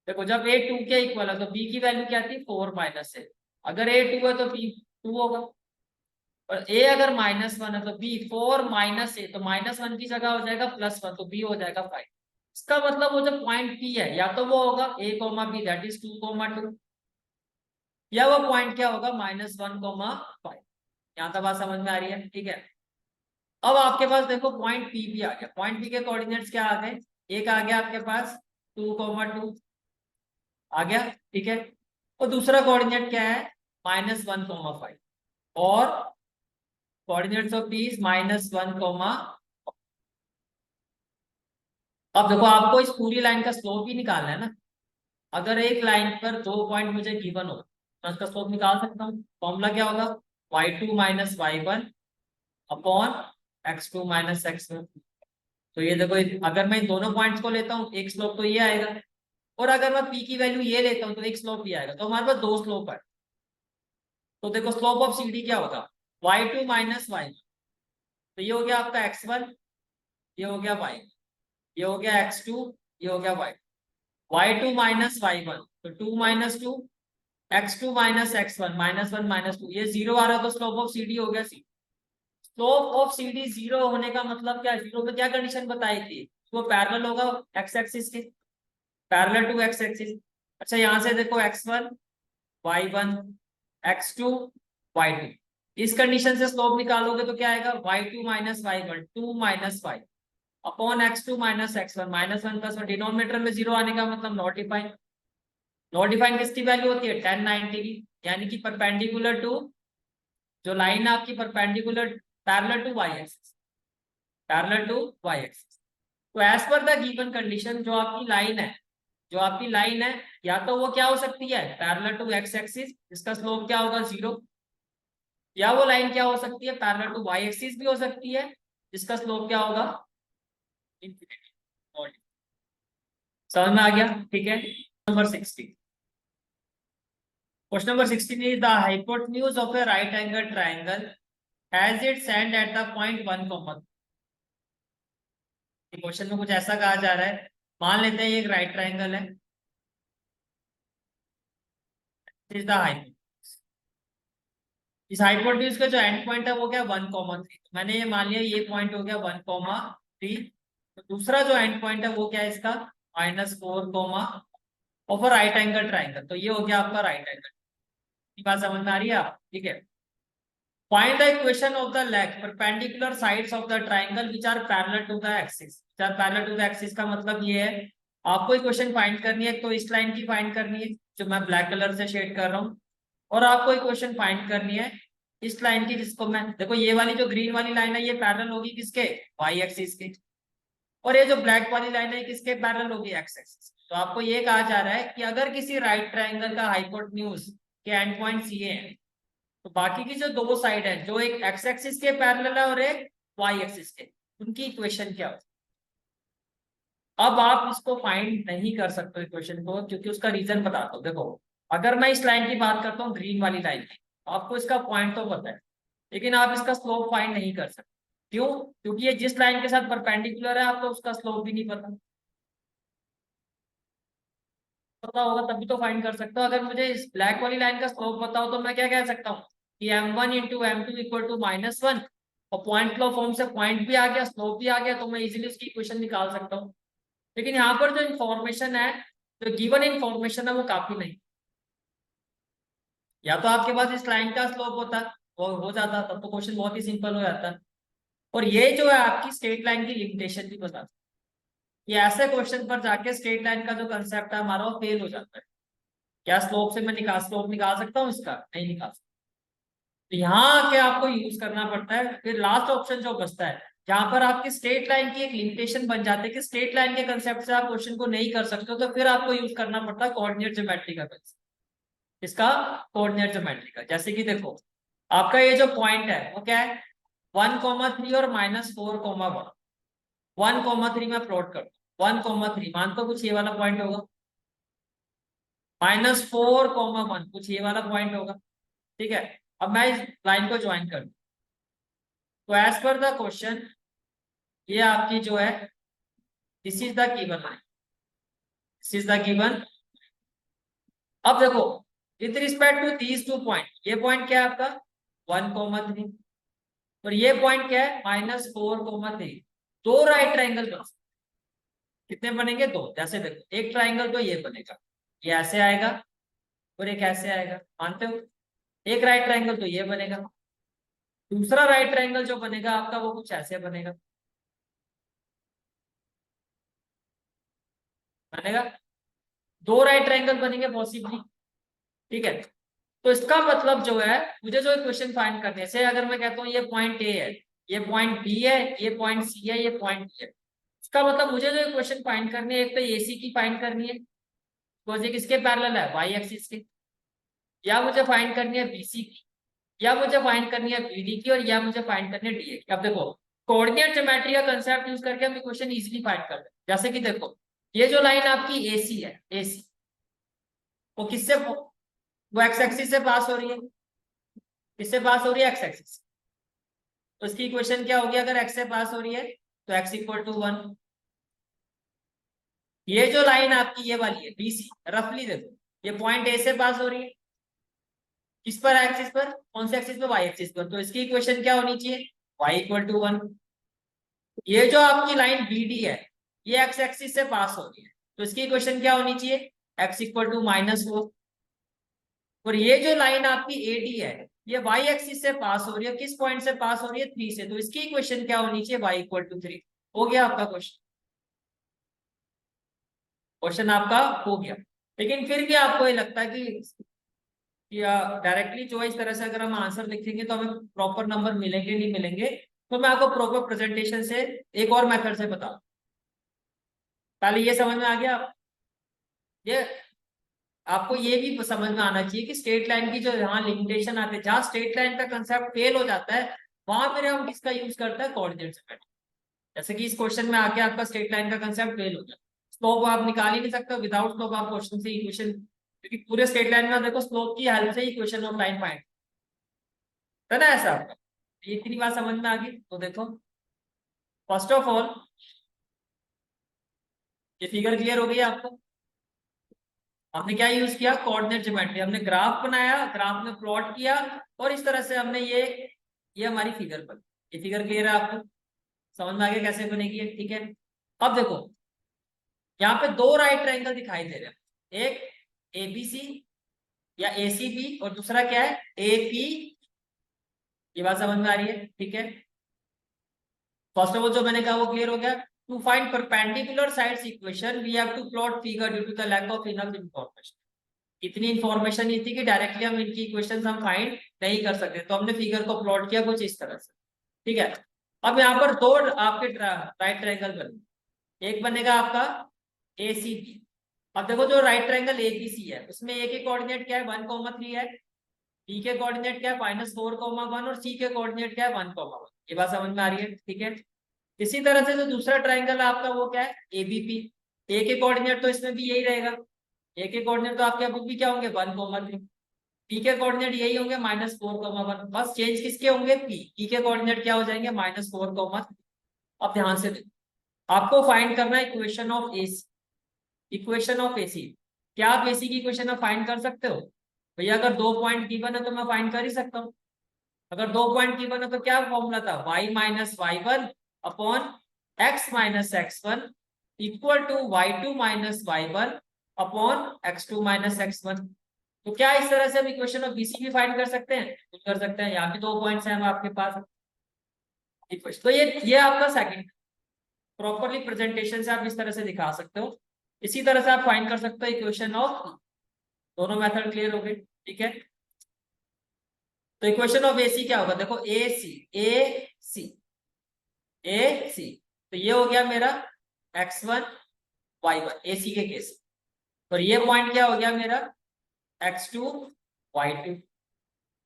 A: देखो जब a 2 के इक्वल है तो b की वैल्यू क्या थी 4 माइनस है, अगर a 2 है तो b 2 होगा, और a अगर माइनस 1 है तो b 4 माइनस a, तो माइनस 1 की जगह हो जाएगा प्लस 1, तो b हो जाएगा 5। इसका मतलब वो जो पॉइंट p है या तो वो होगा a comma b that is 2 comma 2, या वो पॉइंट क्या होगा माइनस 1 कोमा 5। यहाँ तक बात समझ में आ रही है? ठीक है, अब आपके पास देखो पॉइंट पी भी आ गया, पॉइंट पी के कोऑर्डिनेट्स क्या आ गए, एक आ गया आपके पास 2,2 आ गया, ठीक है, और दूसरा कोऑर्डिनेट क्या है -1,5 और कोऑर्डिनेट्स ऑफ पी इज -1, अब देखो आपको इस पूरी लाइन का स्लोप ही निकालना है ना। अगर एक लाइन पर दो पॉइंट मुझे गिवन हो मैं उसका स्लोप निकाल सकता हूँ। फॉर्मूला क्या होगा y2 - y1 upon x2 - x1। तो ये देखो अगर मैं इन दोनों पॉइंट्स को लेता हूँ एक स्लोप तो ये आएगा, और अगर मैं p की वैल्यू ये लेता हूँ तो एक स्लोप भी आएगा, तो हमारे पास दो स्लोप है। तो देखो स्लोप ऑफ CD क्या होगा y2 - y1, तो ये हो गया आपका x1, ये हो गया y, ये हो गया x2, ये हो गया y। y2 - y1 तो 2 - 2 x2 - x1 -1 - 2, ये 0 आ रहा है तो स्लोप ऑफ CD हो गया C। स्लोप ऑफ CD 0 होने का मतलब क्या, 0 पे क्या कंडीशन बताई थी, वो पैरेलल होगा x एक्सिस के, पैरेलल टू x एक्सिस। अच्छा यहाँ से देखो x1 y1 x2 y2, इस कंडीशन से स्लोप निकालोगे तो क्या आएगा y2 - y1 2 - 5 upon x2 - x1 -1 plus 1, denominator में 0 आने का मतलब नॉट डिफाइन। नॉट डिफाइन किसकी वैल्यू होती है 10 90 की, यानी कि परपेंडिकुलर टू, जो लाइन है आपकी perpendicular parallel to y axis, parallel to y axis. तो as per the given condition जो आपकी लाइन है, जो आपकी लाइन है या तो वो क्या हो सकती है पैरेलल टू x एक्सिस जिसका स्लोप क्या होगा 0, या वो लाइन क्या हो सकती है पैरेलल टू y एक्सिस भी हो सकती है जिसका स्लोप क्या होगा इंफिनिटी। समझ में आ गया? ठीक है, number 16, question number 16 is the hypotenuse of a right angle triangle has its end at the point 1, question में कुछ ऐसा कहा जा रहा है, मान लेते हैं ये एक राइट ट्राइंगल है, इज द हाइपोटेन्यूज, इस हाइपोटेन्यूज का जो एंड पॉइंट है वो क्या 1,3, तो मैंने ये मान लिया ये पॉइंट हो गया 1,3, तो दूसरा जो एंड पॉइंट है वो क्या है इसका -4, of a right angle triangle, तो ये हो गया आपका राइट एंगल। बात समझ में आ रही है आप? ठीक है, find the equation of the leg perpendicular sides of the triangle which are parallel to the axis, which are parallel to the axis का मतलब ये है आपको इक्वेशन फाइंड करनी है, तो इस लाइन की फाइंड करनी है जो मैं ब्लैक कलर से शेड कर रहा हूँ, और आपको इक्वेशन फाइंड करनी है इस लाइन की जिसको मैं देखो ये वाली जो ग्रीन वाली लाइन है ये पैरेलल होगी किसके वाई एक्सिस के, और ये जो ब्लैक वाली लाइन है किसके पैरेलल होगी एक्स एक्सिस। तो आपको ये कहा जा रहा है कि अगर किसी राइट ट्राइंगल का हाइपोटेन्यूज के एंड पॉइंट्स ये हैं तो बाकी की जो दो साइड है, जो एक एक्स एक्सिस के पैरेलल है और एक वाई एक्सिस के, उनकी इक्वेशन क्या हो। अब आप इसको फाइंड नहीं कर सकते इक्वेशन को, क्योंकि उसका रीजन बताता हूँ। देखो, अगर मैं इस लाइन की बात करता हूँ, ग्रीन वाली लाइन की, आपको इसका पॉइंट तो पता है, लेकिन आप इसका स्लोप फाइंड नहीं कर सकते। क्यों? क्योंकि ये जिस लाइन के साथ परपेंडिकुलर है, आपको उसका स्लोप भी नहीं पता। पता होगा तभी तो फाइंड कर सकता हूँ। अगर मुझे इस ब्लैक वाली लाइन का स्लोप पता हो, तो मैं क्या कह सकता हूँ कि m1 into m2 equal to -1, और पॉइंट लॉ फॉर्म से पॉइंट भी आ गया, स्लोप भी आ गया, तो मैं इजीली उसकी इक्वेशन निकाल सकता हूँ। लेकिन यहाँ पर जो इन्फॉर्मेशन है, जो गिवन इन्फॉर्मेशन है, वो काफी नहीं। या तो आपके पास इस लाइन का स्लोप होता, वो हो जाता, तब तो क्वेश्चन बहुत ही सिंपल हो जाता। और ये जो है आपकी स्ट्रेट लाइन की लिमिटेशन भी बताता है। ये ऐसे क्वेश्चन पर जाके स्ट्रेट लाइन का जो कंसेप्ट है हमारा, वो फेल हो जाता है। क्या स्लोप से मैं स्लोप निकाल सकता हूँ इसका? नहीं निकाल सकता। तो यहाँ आके आपको यूज करना पड़ता है। फिर लास्ट ऑप्शन जो बचता है, जहां पर आपकी स्ट्रेट लाइन की एक लिमिटेशन बन जाती है कि स्ट्रेट लाइन के कंसेप्ट से आप क्वेश्चन को नहीं कर सकते, तो फिर आपको यूज करना पड़ता है कोऑर्डिनेट ज्योमेट्री का कंसेप्ट। इसका कोऑर्डिनेट ज्योमेट्री का, जैसे कि देखो, आपका ये जो पॉइंट है वो क्या है, 1,3 और -4,1। 1,3 में प्लॉट कर, 1,3 मान तो कुछ ये वाला पॉइंट होगा, -4,1 कुछ ये वाला पॉइंट होगा। ठीक है, अब मैं इस लाइन को ज्वाइन कर दूं, तो एज पर द क्वेश्चन, ये आपकी जो है, this is the given line, this is the given. अब देखो, with respect to these two point, ये पॉइंट क्या है आपका 1,3, और ये पॉइंट क्या है -4,3। दो राइट ट्राइंगल बन सकते। कितने बनेंगे? दो। जैसे देखो, एक ट्राइंगल तो ये बनेगा, ये ऐसे आएगा, और एक ऐसे आएगा, मानते हो? एक राइट ट्राइंगल तो ये बनेगा, दूसरा राइट ट्राइंगल जो बनेगा आपका, वो कुछ ऐसे बनेगा, बनेगा। दो राइट ट्राइंगल बनेंगे पॉसिबली। ठीक है, तो इसका मतलब जो है, मुझे जो इक्वेशन फाइंड करने से, अगर मैं कहता हूँ ये पॉइंट ए है, ये पॉइंट बी है, ये पॉइंट सी है, ये पॉइंट डी है, इसका मतलब मुझे जो इक्वेशन फाइंड करनी है, एक तो एसी की फाइंड करनी है, तो ये किसके पैरेलल है, वाई एक्सिस के, या मुझे फाइंड करनी है बीसी की, या मुझे फाइंड करनी है बीडी की, और या मुझे फाइंड करनी है डीए की। अब देखो, कोऑर्डिनेट ज्योमेट्री का कंसेप्ट यूज करके हम इक्वेशन इजीली फाइंड कर सकते हैं। जैसे कि देखो, ये जो लाइन आपकी एसी है, एसी, वो किससे, वो एक्स एक्सिस से पास हो रही है। किससे पास हो रही है? X axis. तो इसकी इक्वेशन क्या होगी अगर एक्स से पास हो रही है? तो एक्स इक्वल टू 1। ये जो लाइन आपकी ये वाली है बीसी, रफली देखो, ये पॉइंट ए से पास हो रही है, किस पर? एक्सिस पर। कौन से एक्सिस पर? वाई एक्सिस पर। तो इसकी इक्वेशन क्या होनी चाहिए? Y equal to 1। ये जो आपकी लाइन बीडी है, ये एक्स एक्सिस से पास हो रही है, तो इसकी इक्वेशन क्या होनी चाहिए? X equal to -4। और ये जो लाइन आपकी एडी है, ये वाई एक्सिस से पास हो रही है, किस पॉइंट से पास हो रही है? 3 से। तो इसकी इक्वेशन क्या होनी चाहिए? Y equal to 3। हो गया आपका क्वेश्चन, क्वेश्चन आपका हो गया। लेकिन फिर भी आपको ये लगता है कि डायरेक्टली जो है, इस तरह से अगर हम आंसर लिखेंगे तो हमें प्रॉपर नंबर मिलेंगे नहीं मिलेंगे, तो मैं आपको प्रॉपर प्रेजेंटेशन से एक और मेथड से बताऊं। पहले ये समझ में आ गया ये, आपको ये भी समझ में आना चाहिए कि स्ट्रेट लाइन की जो यहाँ लिमिटेशन आते हैं, जहाँ स्ट्रेट लाइन का कंसेप्ट फेल हो जाता है, वहां पर हम किसका यूज करते हैं? Coordinate geometry. जैसे कि इस क्वेश्चन में आके आपका स्ट्रेट लाइन का कंसेप्ट फेल हो गया, स्लोप आप निकाल ही नहीं सकते, विदाउट स्लोप आप क्वेश्चन से इक्वेशन, क्योंकि पूरे स्ट्रेट लाइन में देखो स्लोप की हेल्प से ही इक्वेशन ऑफ लाइन फाइंड है ना, ऐसा आपका। ये इतनी बात समझ में आ गई। तो देखो, फर्स्ट ऑफ ऑल, ये फिगर क्लियर हो गई है आपको। हमने क्या यूज किया? Coordinate geometry. हमने ग्राफ बनाया, ग्राफ में प्लॉट किया, और इस तरह से हमने ये हमारी फिगर बनी। ये फिगर क्लियर है आपको? समझ में आ गया कैसे बनेगी ये? ठीक है, अब देखो, यहाँ पे दो राइट ट्राइंगल दिखाई दे रहे हैं, एक एबीसी या एसीबी, और दूसरा क्या है? एपी। ये बात समझ में आ रही है? ठीक है, फर्स्ट ऑफ ऑल जो मैंने कहा वो क्लियर हो गया। To find perpendicular sides equation we have to plot figure due to the lack of enough information. इतनी इंफॉर्मेशन ये थी कि डायरेक्टली हम इनकी इक्वेशंस हम फाइंड नहीं कर सकते, तो हमने फिगर को प्लॉट किया कुछ इस तरह से। ठीक है, अब यहाँ पर दो आपके राइट ट्रायंगल बने, एक बनेगा आपका एसीबी। अब देखो, जो राइट ट्रायंगल एबीसी है, उसमें एक ही कोऑर्डिनेट क्या है? 1,3 है। पी के कोऑर्डिनेट क्या है -4,1 और सी के कोऑर्डिनेट क्या है 1,1। ये बात समझ में आ रही है, ठीक है। इसी तरह से जो दूसरा ट्राइंगल है आपका वो क्या है एबीपी। ए के कोऑर्डिनेट तो इसमें भी यही रहेगा, ए के कोऑर्डिनेट तो आपके अभी भी क्या होंगे 1,3। पी के कोऑर्डिनेट यही होंगे -4,1। बस चेंज किसके होंगे पी के कोऑर्डिनेट क्या हो जाएंगे -4,3। अब ध्यान से देखो, आपको फाइंड करना है equation of AC. Equation of AC, क्या आप एसी की इक्वेशन में फाइंड कर सकते हो? भैया अगर 2 पॉइंट गिवन है तो मैं फाइंड कर ही सकता हूँ। अगर 2 पॉइंट गिवन है तो क्या फॉर्मूला था y minus y1 upon x minus x1 equal to y2 minus y1 upon x2 minus x1। तो क्या इस तरह से हम इक्वेशन ऑफ बीसी भी फाइंड कर सकते हैं? कर सकते हैं। यहाँ पे 2 पॉइंट्स हैं आपके पास इक्वेशन। तो ये आपका सेकंड प्रॉपरली प्रेजेंटेशन से आप इस तरह से दिखा सकते हो। इसी तरह से आप फाइंड कर सकते हो इक्वेशन ऑफ, दोनों मेथड क्लियर हो गए, ठीक है। तो इक्वेशन ऑफ एसी क्या होगा, देखो ए सी तो ये हो गया मेरा x1 y1 एसी के केस, और ये पॉइंट क्या हो गया मेरा x2 y2।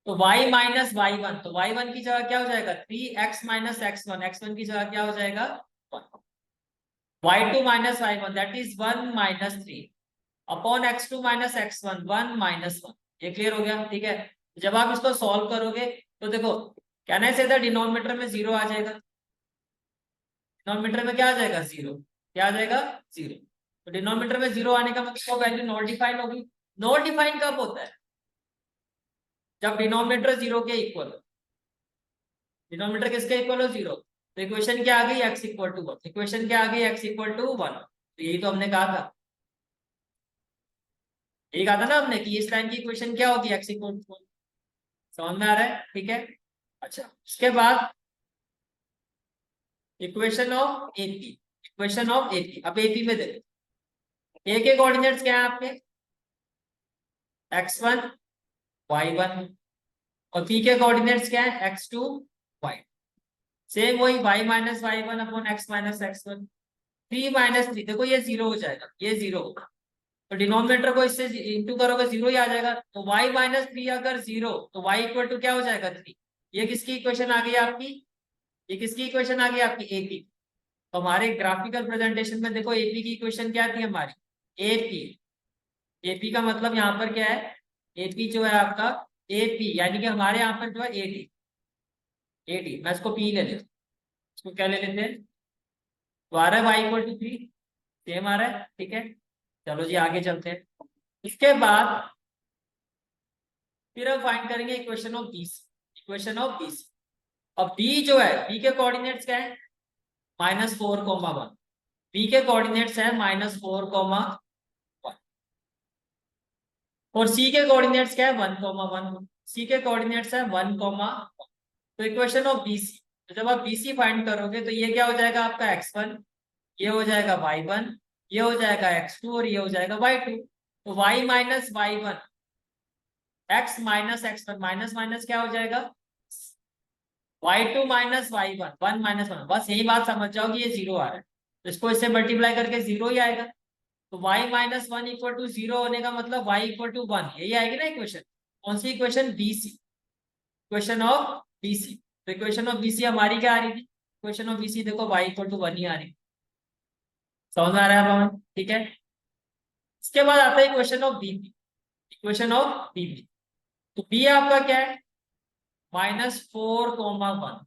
A: तो y माइनस y1, तो y1 की जगह क्या हो जाएगा 3x माइनस x1, x1 की जगह क्या हो जाएगा 1। y2 minus y1 that is 1 minus 3 upon x2 minus x1 1 minus 1। ये क्लियर हो गया, ठीक है। जब आप इसको सॉल्व करोगे तो देखो कहने से था डिनोमिनेटर में 0 आ जाएगा, डिनोमिनेटर में क्या आ जाएगा 0, क्या आ जाएगा 0। तो डिनोमिनेटर में 0 आने का मतलब वैल्यू नॉट डिफाइन होगी। नॉट डिफाइन कब होता है? जब डिनोमिनेटर 0 के इक्वल, डिनोमिनेटर किसके इक्वल हो 0। तो इक्वेशन क्या आ गई x इक्वल टू 1, इक्वेशन क्या आ गई x इक्वल टू 1। तो यही तो हमने कहा था, यही कहा था ना हमने कि इस टाइम की इक्वेशन क्या होगी x इक्वल टू 1। समझ में आ रहा है, ठीक है। अच्छा उसके बाद equation of AP, equation of AP. अब एपी में देखो ए के कोऑर्डिनेट्स क्या है आपके x1 y1 और पी के कोऑर्डिनेट्स क्या है x2 y। सेम वही y minus y1 upon x minus x1। 3 minus 3 देखो ये 0 हो जाएगा, ये 0 होगा। तो डिनोमिनेटर को इससे इंटू करोगे 0 ही आ जाएगा। तो y माइनस 3 अगर 0 तो y इक्वल टू क्या हो जाएगा 3। ये किसकी इक्वेशन आ गई आपकी, ये किसकी इक्वेशन आ गई आपकी एपी। तो हमारे ग्राफिकल प्रेजेंटेशन में देखो एपी की इक्वेशन क्या थी हमारी एपी। एपी का मतलब यहाँ पर क्या है, एपी जो है आपका एपी यानी कि हमारे यहाँ पर जो है एटी, एटी मैं इसको पी ले लेता हूँ, इसको क्या ले लेते हैं तो आ रहा है वाई इक्वल टू 3, सेम आ रहा है, ठीक है। चलो जी आगे चलते हैं। इसके बाद फिर हम फाइंड करेंगे equation of B, equation of B. अब बी जो है बी के कोऑर्डिनेट्स क्या है -4,1। बी के कोऑर्डिनेट्स है -4,1 और सी के कोऑर्डिनेट्स क्या है 1,1। सी के कोऑर्डिनेट्स है 1,1। तो इक्वेशन ऑफ बीसी, तो जब आप बीसी फाइंड करोगे तो ये क्या हो जाएगा आपका x1, ये हो जाएगा y1, ये हो जाएगा x2 और ये हो जाएगा y2। तो y minus y1 x minus x1 minus minus क्या हो जाएगा y2 माइनस y1 1 माइनस 1। बस यही बात समझ जाओ कि ये 0 आ रहा है, तो इसको इससे मल्टीप्लाई करके 0 ही आएगा। तो y माइनस 1 इक्वल टू 0 होने का मतलब y इक्वल टू 1, यही आएगी ना इक्वेशन। कौन सी equation BC, equation of BC. तो इक्वेशन ऑफ बीसी हमारी क्या आ रही थी, इक्वेशन ऑफ बीसी देखो y इक्वल टू 1 ही आ रही। समझ में आ रहा है पवन, ठीक है। इसके बाद आता है equation of BP, equation of BP. तो बी आपका क्या है -4,1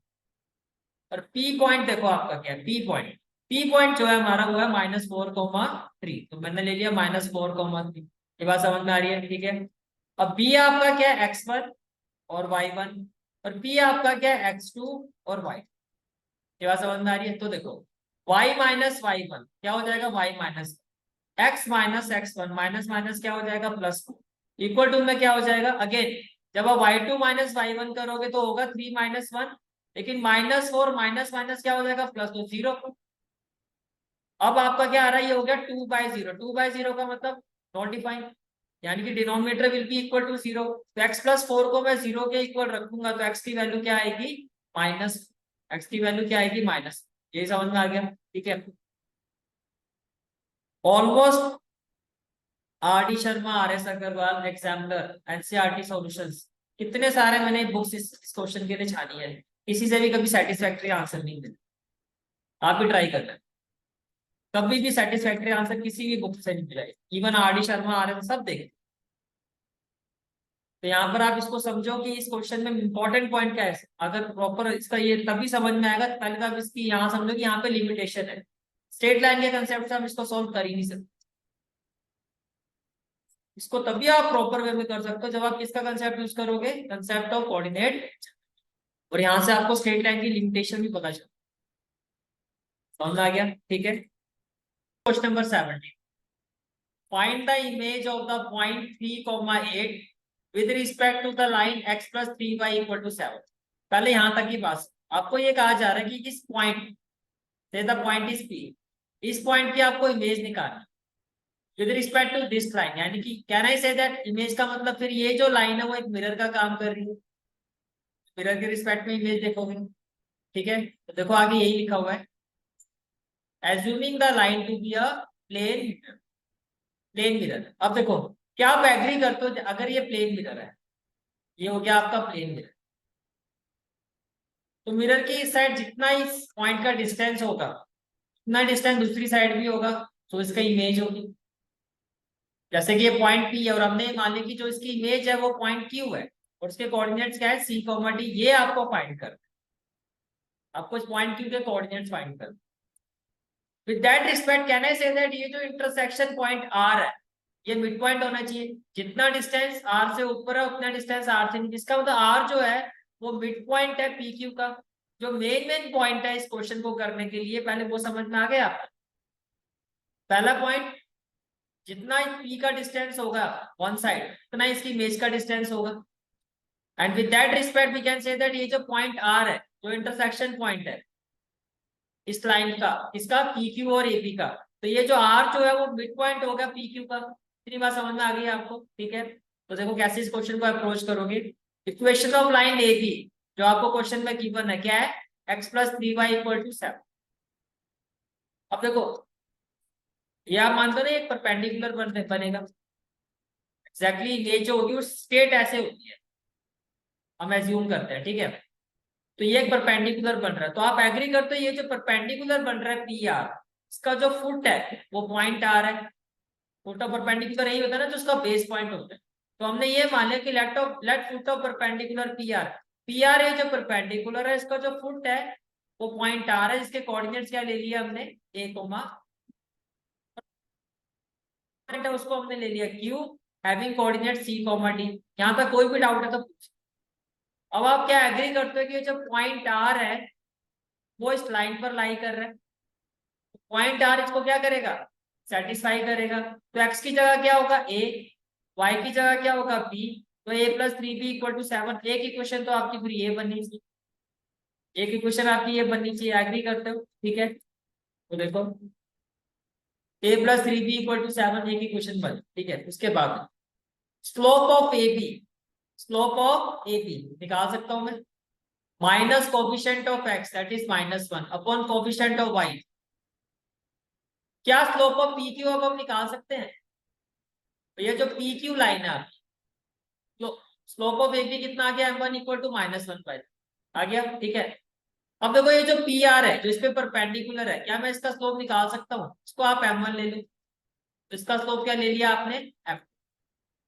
A: और पी पॉइंट देखो आपका क्या है पी पॉइंट जो है हमारा वो है -4,3। तो मैंने ले लिया -4,3। ये बात समझ में आ रही है, ठीक है। अब बी आपका क्या है x1 और y1 और पी आपका क्या है x2 और y। ये बात समझ में आ रही है। तो देखो y माइनस y1 क्या हो जाएगा y minus x minus x1 minus minus क्या हो जाएगा प्लस इक्वल टू में क्या हो जाएगा अगेन जब आप y2 माइनस y1 करोगे तो होगा 3 माइनस 1, लेकिन -4 माइनस माइनस क्या हो जाएगा प्लस, तो 0। अब आपका क्या आ रहा है ये हो गया 2/0, 2/0 का मतलब नॉट डिफाइंड, यानी कि denominator will be equal to 0। तो x प्लस 4 को मैं 0 के इक्वल रखूंगा तो x की वैल्यू क्या आएगी माइनस, x की वैल्यू क्या आएगी माइनस। ये समझ में आ गया, ठीक है। Almost R D Sharma, R S Aggarwal, examiner, NCERT solutions कितने सारे मैंने बुक्स इस क्वेश्चन के लिए छानी है, किसी से भी कभी सेटिस्फैक्ट्री आंसर नहीं मिला। आप भी ट्राई करना, कभी भी सेटिस्फैक्ट्री आंसर किसी भी बुक से नहीं मिला। इवन आर डी शर्मा आ रहे थे, सब देखे। तो यहाँ पर आप इसको समझो कि इस क्वेश्चन में इंपॉर्टेंट पॉइंट क्या है। अगर प्रॉपर इसका ये तभी समझ में आएगा, पहले तो आप इसकी यहाँ समझो कि यहाँ पे लिमिटेशन है। स्ट्रेट लाइन के कंसेप्ट से हम इसको सॉल्व कर ही नहीं सकते। इसको तभी आप प्रॉपर वे में कर सकते हो जब आप किसका कंसेप्ट यूज करोगे, कंसेप्ट ऑफ कोऑर्डिनेट। और यहाँ से आपको स्ट्रेट लाइन की लिमिटेशन भी पता चल, समझ आ गया? ठीक है। Question number 17, find the image of the point 3,8 with respect to the line x plus 3y equal to 7। पहले यहां तक की बात, आपको ये कहा जा रहा है कि इस पॉइंट से द पॉइंट इज P, इस पॉइंट की आपको इमेज निकालनी with respect to this line. यानी कि can I say that image का मतलब फिर ये जो लाइन है वो एक मिरर का काम कर रही है, मिरर के रिस्पेक्ट में इमेज देखोगे। ठीक है, तो देखो आगे यही लिखा हुआ है, assuming the line to be a plane plane mirror. अब देखो, क्या आप एग्री करते हो अगर ये प्लेन मिरर है, ये हो गया आपका प्लेन मिरर, तो मिरर की इस साइड जितना इस पॉइंट का डिस्टेंस होगा उतना डिस्टेंस दूसरी साइड भी होगा, तो इसका इमेज होगी। जैसे कि ये पॉइंट P है और हमने मान लिया कि जो इसकी इमेज है वो पॉइंट Q है और उसके कोऑर्डिनेट्स क्या है, C, D। ये आपको फाइंड कर, आपको इस पॉइंट Q के कोऑर्डिनेट्स फाइंड कर। With that respect can I say that ये जो इंटरसेक्शन पॉइंट R है ये मिड पॉइंट होना चाहिए। जितना डिस्टेंस R से ऊपर है उतना डिस्टेंस R से नीचे, इसका मतलब R जो है वो मिड पॉइंट है PQ का। जो मेन पॉइंट है इस क्वेश्चन को करने के लिए, पहले वो समझ में आ गया। पहला पॉइंट, जितना P का डिस्टेंस होगा वन साइड उतना इसकी इमेज का डिस्टेंस होगा। And with that respect we can say that ये जो पॉइंट R है, जो इंटरसेक्शन पॉइंट है इस लाइन का, इसका PQ और AP का, तो ये जो R जो है वो मिड पॉइंट होगा PQ का। इतनी बात समझ में आ गई आपको? ठीक है, तो देखो कैसे इस क्वेश्चन को अप्रोच करोगे। इक्वेशन ऑफ लाइन AB जो आपको क्वेश्चन में गिवन है क्या है, x plus 3y equal to 7। अब देखो ये आप मानते हो ना एक परपेंडिकुलर बनेगा, एग्जैक्टली ये जो होगी वो स्ट्रेट ऐसे होती है, हम एज्यूम करते हैं। ठीक है, तो ये एक परपेंडिकुलर बन रहा है, तो आप एग्री करते हो ये जो परपेंडिकुलर बन रहा है PR, इसका जो फुट है वो पॉइंट R है। फुट ऑफ परपेंडिकुलर यही होता है ना जो उसका बेस पॉइंट होता है। तो हमने ये मान लिया कि let foot of perpendicular PR ये जो परपेंडिकुलर है इसका जो फुट है वो पॉइंट R है, जिसके कोऑर्डिनेट्स क्या ले लिया हमने, A, उसको हमने ले लिया Q, having coordinate C, D। यहाँ तक कोई भी डाउट है तो पूछ। अब आप क्या एग्री करते हो कि जो पॉइंट R है वो इस लाइन पर लाई कर रहा है, पॉइंट R इसको क्या करेगा, सेटिस्फाई करेगा। तो x की जगह क्या होगा A, y की जगह क्या होगा B, तो A plus 3B equal to 7। एक इक्वेशन तो आपकी फिर ये बननी चाहिए, एक इक्वेशन आपकी ये बननी चाहिए। एग्री करते हो? ठीक है, तो देखो A plus 3B equal to 7 एक इक्वेशन बन। ठीक है, उसके बाद slope of AB, slope of AB निकाल सकता हूं मैं, minus coefficient of x that is -1 upon coefficient of y। क्या स्लोप ऑफ PQ अब हम निकाल सकते हैं? तो ये जो PQ लाइन है आपकी, तो स्लोप ऑफ AB कितना आ गया, m1 इक्वल टू -1 आ गया। ठीक है, अब देखो ये जो PR है जो इस पे परपेंडिकुलर है, क्या मैं इसका स्लोप निकाल सकता हूँ? इसको आप m1 ले लो, तो इसका स्लोप क्या ले लिया आपने, m।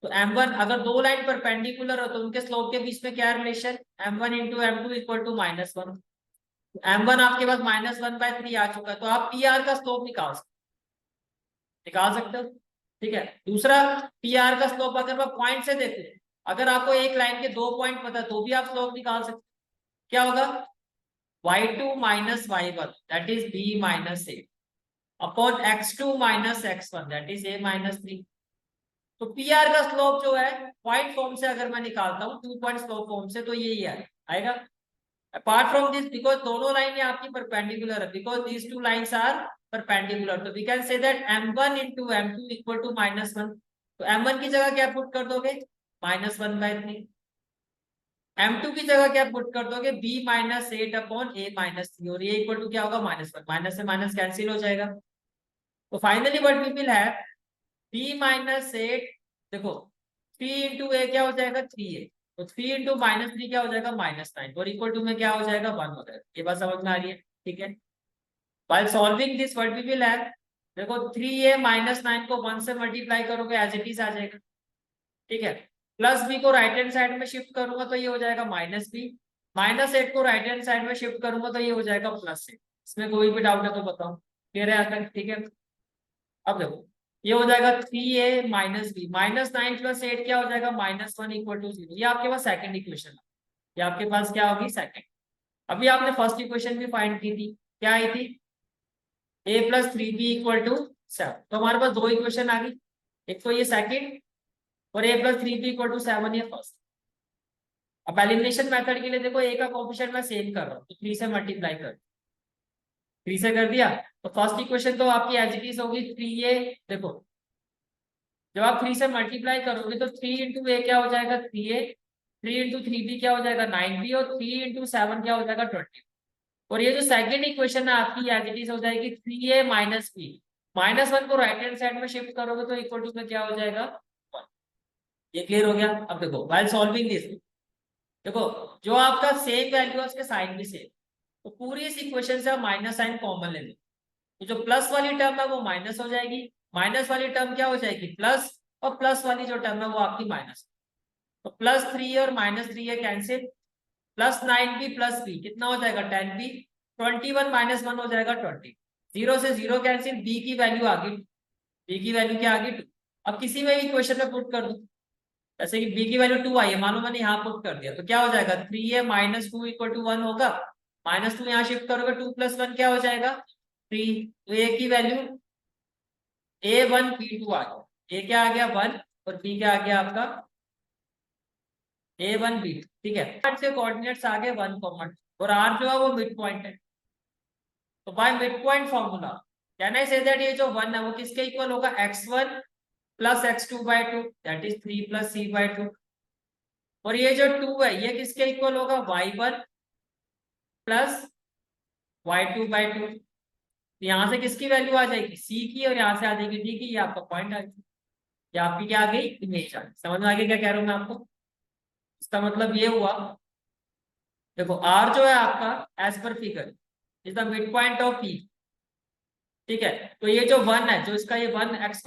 A: तो m1 अगर दो लाइन परपेंडिकुलर हो तो उनके स्लोप के बीच में क्या relation, m1 into m2 equal to -1। m1 आपके पास -1/3 आ चुका है, तो आप PR का स्लोप निकाल सकते हो। ठीक है, दूसरा PR का स्लोप अगर मैं पॉइंट से देखूं, अगर आपको एक लाइन के दो पॉइंट पता है तो भी आप स्लोप निकाल सकते हो। क्या होगा, y2 minus y1 that is b minus a upon x2 minus x1 that is a minus 3। तो PR का स्लोप जो है पॉइंट फॉर्म से अगर मैं निकालता हूँ, 2 पॉइंट स्लोप फॉर्म से, तो यही आएगा। अपार्ट फ्रॉम दिस, बिकॉज दोनों लाइनें आपकी परपेंडिकुलर है, because these two lines are perpendicular, तो we can say that m1 into m2 equal to -1। तो m1 की जगह क्या पुट कर दोगे, -1/3। m2 की जगह क्या पुट कर दोगे, b minus 8 upon a minus 3, और ये इक्वल टू क्या होगा, -1। माइनस से माइनस कैंसिल हो जाएगा, तो finally what we will have b minus 8, देखो 3 इंटू a क्या हो जाएगा 3a, तो 3 इंटू -3 क्या हो जाएगा -9 और इक्वल टू में क्या हो जाएगा 1 हो जाएगा। ये बात समझ में आ रही है, ठीक है। While solving this what we will have, देखो 3a -9 को 1 से मल्टीप्लाई करोगे एज इट इज आ जाएगा, ठीक है। प्लस बी को राइट हैंड साइड में शिफ्ट करूंगा तो ये हो जाएगा -b, -8 को राइट हैंड साइड में शिफ्ट करूंगा तो ये हो जाएगा +8। इसमें कोई भी डाउट है तो बताओ, क्लियर है यहाँ तक, ठीक है। अब देखो ये हो जाएगा 3a -b, -9 + 8 क्या हो जाएगा -1 इक्वल टू 0। ये आपके पास सेकंड इक्वेशन है, ये आपके पास क्या होगी सेकंड। अभी आपने फर्स्ट इक्वेशन भी फाइंड की थी, क्या आई थी a + 3b = 7। तो हमारे पास दो इक्वेशन आ गई, एक तो ये सेकंड और a + 3b = 7 ये फर्स्ट। अब एलिमिनेशन मेथड के लिए देखो a का कोएफिशिएंट मैं सेम कर रहा हूँ तो 3 से मल्टीप्लाई कर, 3 से कर दिया तो फर्स्ट इक्वेशन तो आपकी एज इट इज होगी 3a। देखो जब आप 3 से मल्टीप्लाई करोगे तो 3 इंटू ए क्या हो जाएगा 3a, 3 इंटू 3b क्या हो जाएगा 9b और 3 इंटू 7 क्या हो जाएगा 20। और ये जो सेकंड इक्वेशन है आपकी एज इट इज हो जाएगी 3a - b, -1 को राइट हैंड साइड में शिफ्ट करोगे तो इक्वल टू में क्या हो जाएगा 1। ये क्लियर हो गया। अब देखो व्हाइल सॉल्विंग दिस, देखो जो आपका सेम वैल्यू है उसके साइन भी सेम, तो पूरी इस इक्वेशन से आप माइनस साइन कॉमन ले लो, तो जो प्लस वाली टर्म है वो माइनस हो जाएगी, माइनस वाली टर्म क्या हो जाएगी प्लस, और प्लस वाली जो टर्म है वो आपकी माइनस। तो +3 और -3 है कैंसिल, +9b + b कितना हो जाएगा 10b, 21 - 1 हो जाएगा 20, 0 से 0 कैंसिल, b की वैल्यू आ गई, b की वैल्यू क्या आ गई 2। अब किसी में भी इक्वेशन में पुट कर दो, जैसे कि b की वैल्यू 2 आई है, मानो मैंने यहाँ पुट कर दिया तो क्या हो जाएगा 3a - 2 = 1 होगा, -2 यहाँ शिफ्ट करोगे 2 + 1 क्या हो जाएगा 3। तो a की वैल्यू a1 b2 आ गया, a क्या आ गया 1 और b क्या आ गया आपका a1 b2, ठीक है। के कोऑर्डिनेट्स आ गए 1, और r जो है वो मिड पॉइंट है, तो by mid point formula can I say that ये जो 1 है वो किसके इक्वल होगा x1 + x2/2 that is 3 + c/2, और ये जो 2 है ये किसके इक्वल होगा y1 + y2/2। यहाँ से किसकी वैल्यू आ जाएगी c की, और यहाँ से आ जाएगी d की, ये आपका पॉइंट आ गया, ये आपकी क्या आ गई इमेज आ गई। समझ में आ गया क्या कह रहा हूँ मैं आपको। इसका मतलब ये हुआ, देखो r जो है आपका as per figure is the mid point of p, ठीक है। तो ये जो 1 है, जो इसका ये 1 x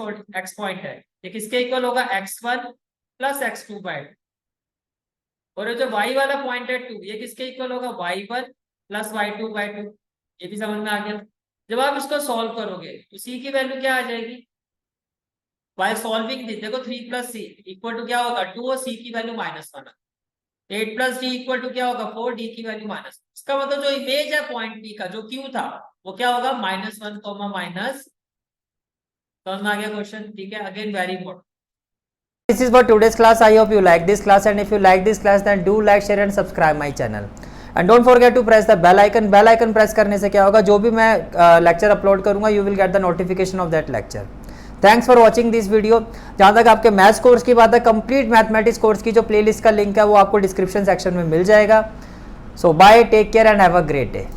A: पॉइंट है, ये किसके इक्वल होगा x1 + x2/2, और ये जो y वाला पॉइंट है 2 ये किसके इक्वल होगा y1 + y2/2। ये भी समझ में आ गया। जब आप इसको सॉल्व करोगे तो c की वैल्यू क्या आ जाएगी, बाय सॉल्विंग दिस देखो 3 + c = क्या होगा 2 और c की वैल्यू -1, 8 + d = क्या होगा 4, d की वैल्यू -। इसका मतलब जो इमेज है पॉइंट p का जो q था वो क्या होगा -1, समझ में आ गया क्वेश्चन, ठीक है। Again very important.
B: This is for today's class. I hope you like this class, and if you like this class then do like, share and subscribe my channel, and don't forget to press the bell icon. Bell icon press करने से क्या होगा, जो भी मैं लेक्चर अपलोड करूंगा you will get the notification of that lecture. Thanks for watching this video. जहाँ तक आपके मैथ्स कोर्स की बात है, कंप्लीट मैथमेटिक्स कोर्स की जो प्लेलिस्ट का लिंक है वो आपको डिस्क्रिप्शन सेक्शन में मिल जाएगा। So bye, take care and have a great day.